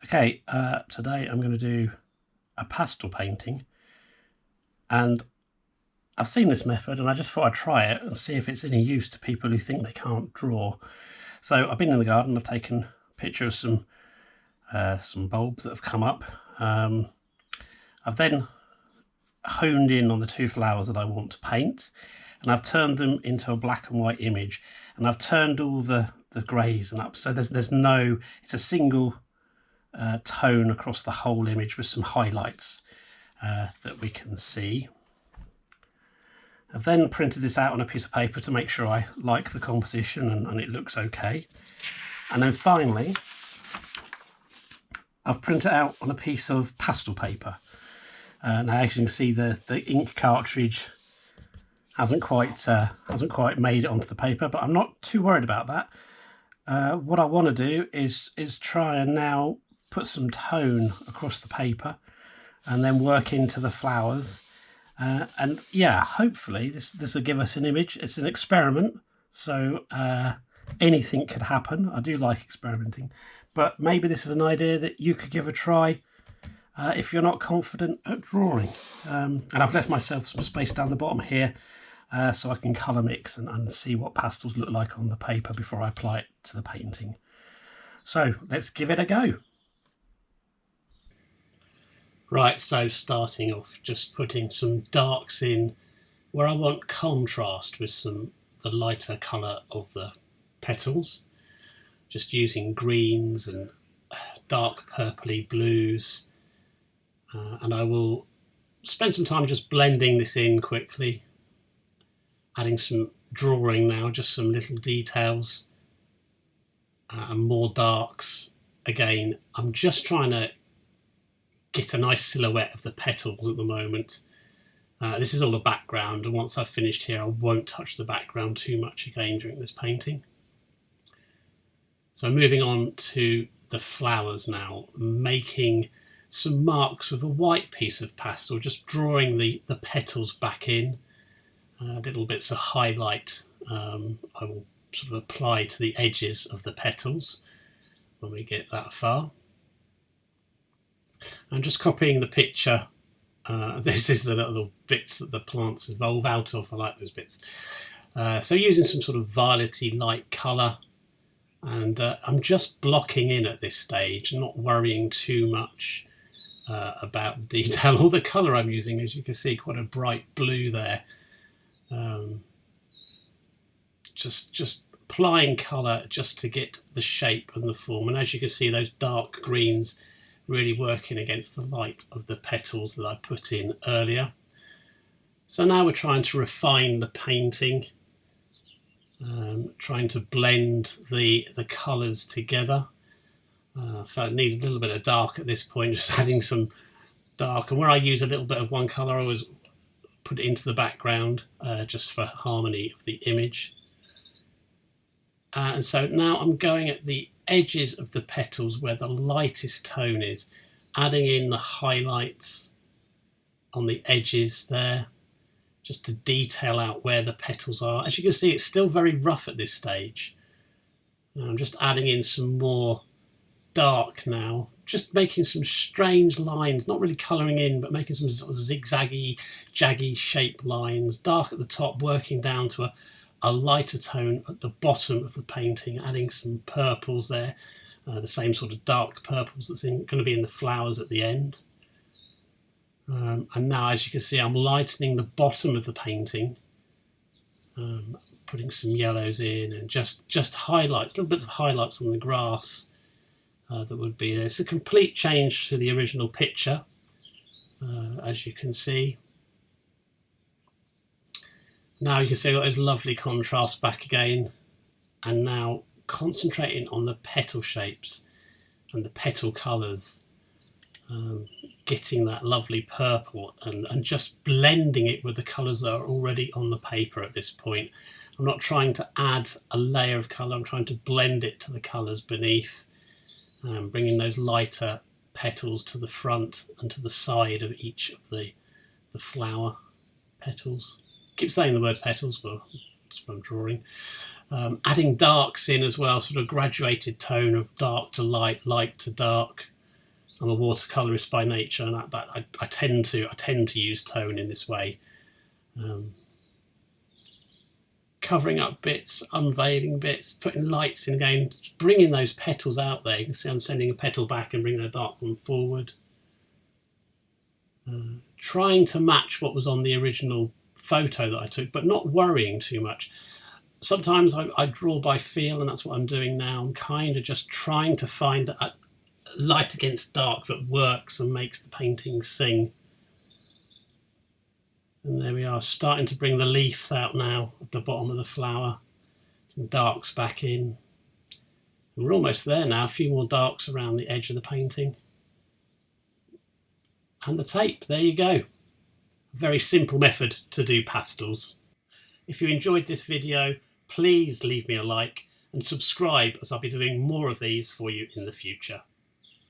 Okay, today I'm going to do a pastel painting, and I've seen this method and I just thought I'd try it and see if it's any use to people who think they can't draw. So I've been in the garden, I've taken a picture of some bulbs that have come up. I've then honed in on the two flowers that I want to paint, and I've turned them into a black and white image, and I've turned all the greys and up, so there's no, it's a single tone across the whole image with some highlights that we can see. I've then printed this out on a piece of paper to make sure I like the composition and it looks okay. And then finally, I've printed it out on a piece of pastel paper. Now, as you can see, the ink cartridge hasn't quite made it onto the paper, but I'm not too worried about that. What I want to do is try and now put some tone across the paper and then work into the flowers. And yeah, hopefully this will give us an image. It's an experiment, so anything could happen. I do like experimenting, but maybe this is an idea that you could give a try if you're not confident at drawing. And I've left myself some space down the bottom here so I can colour mix and see what pastels look like on the paper before I apply it to the painting. So let's give it a go. Right, so starting off, just putting some darks in where I want contrast with the lighter colour of the petals. Just using greens and dark purpley blues. And I will spend some time just blending this in quickly. Adding some drawing now, just some little details. And more darks. Again, I'm just trying to get a nice silhouette of the petals at the moment. This is all a background, and once I've finished here I won't touch the background too much again during this painting. So moving on to the flowers now, making some marks with a white piece of pastel, just drawing the petals back in. Little bits of highlight I will sort of apply to the edges of the petals when we get that far. I'm just copying the picture. This is the little bits that the plants evolve out of. I like those bits. So using some sort of violety light colour, and I'm just blocking in at this stage, not worrying too much about the detail or the colour I'm using. As you can see, quite a bright blue there. Just applying colour just to get the shape and the form. And as you can see, those dark greens really working against the light of the petals that I put in earlier. So now we're trying to refine the painting, trying to blend the colours together. So I need a little bit of dark at this point, just adding some dark. And where I use a little bit of one colour, I always put it into the background just for harmony of the image. And so now I'm going at the edges of the petals where the lightest tone is, adding in the highlights on the edges there, just to detail out where the petals are. As you can see, it's still very rough at this stage. I'm just adding in some more dark now, just making some strange lines, not really colouring in, but making some sort of zigzaggy, jaggy shape lines, dark at the top, working down to a lighter tone at the bottom of the painting, adding some purples there, the same sort of dark purples that's going to be in the flowers at the end. And now, as you can see, I'm lightening the bottom of the painting, putting some yellows in and just highlights, little bits of highlights on the grass that would be there. It's a complete change to the original picture, as you can see. Now you can see those lovely contrasts back again, and now concentrating on the petal shapes and the petal colours, getting that lovely purple and just blending it with the colours that are already on the paper at this point. I'm not trying to add a layer of colour, I'm trying to blend it to the colours beneath, bringing those lighter petals to the front and to the side of each of the flower petals. I keep saying the word petals, but that's what I'm drawing. Adding darks in as well, sort of graduated tone of dark to light, light to dark. I'm a watercolourist by nature, and I tend to use tone in this way. Covering up bits, unveiling bits, putting lights in again, bringing those petals out there. You can see I'm sending a petal back and bringing a dark one forward. Trying to match what was on the original photo that I took, but not worrying too much. Sometimes I draw by feel, and that's what I'm doing now. I'm kind of just trying to find a light against dark that works and makes the painting sing. And there we are, starting to bring the leaves out now at the bottom of the flower. Some darks back in. And we're almost there now, a few more darks around the edge of the painting. And the tape, there you go. A very simple method to do pastels. If you enjoyed this video, please leave me a like and subscribe, as I'll be doing more of these for you in the future.